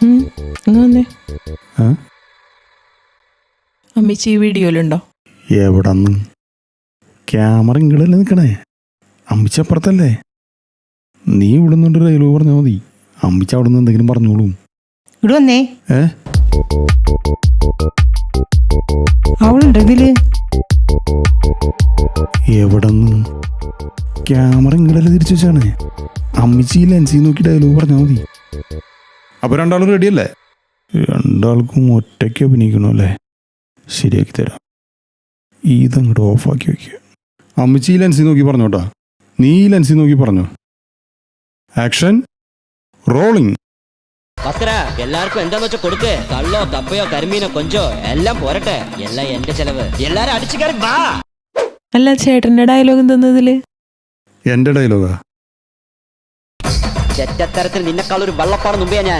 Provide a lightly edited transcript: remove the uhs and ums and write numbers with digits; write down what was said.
വന്നേ. അമ്മച്ചി ഈ വീഡിയോയിലുണ്ടോ? എവിടന്ന്? ക്യാമറ ഇങ്ങടല്ലേ നിൽക്കണേ? അമ്മിച്ച അപ്പുറത്തല്ലേ? നീ ഇവിടെ നിന്നുണ്ട് ഡയലോഗ് പറഞ്ഞാൽ മതി. അമ്മിച്ച അവിടെ നിന്ന് എന്തെങ്കിലും പറഞ്ഞോളും. ഇവിടെ വന്നേ. അവളുണ്ട് ഇതില്. എവിടന്ന്? ക്യാമറ ഇങ്ങടല്ലേ തിരിച്ചു വെച്ചാണ്. അമ്മിച്ചി ഈ ലെൻസിൽ നോക്കി ഡയലോഗ് പറഞ്ഞാൽ മതി. അപ്പൊ രണ്ടാളും റെഡിയല്ലേ? രണ്ടാൾക്കും ഒറ്റയ്ക്ക് അഭിനയിക്കണോ അല്ലേ? ശരിയാക്കി തരാം. ഇതങ്ങോട്ട് ഓഫാക്കി വയ്ക്കുക. അമ്മിച്ചി ഈ ലെൻസിൽ നോക്കി പറഞ്ഞോട്ടാ. നീ ഈ ലെൻസിൽ നോക്കി പറഞ്ഞു. Action rolling. എല്ലാവർക്കും എന്താന്ന് വെച്ചാൽ കൊടുക്ക്. കള്ളോ കപ്പയോ കരിമീനോ കൊഞ്ചോ എല്ലാം പോരട്ടെ. എല്ലാം എന്റെ ചെലവ്. എല്ലാരും അടിച്ചു കയറി വാ. അല്ല, ചേട്ടന്റെ ഡയലോഗ് എന്തതില്? എന്റെ ഡയലോഗാ? ചെറ്റത്തരത്തിൽ നിന്നെക്കാളൊരു വള്ളപ്പാട് മുമ്പേ ഞാൻ.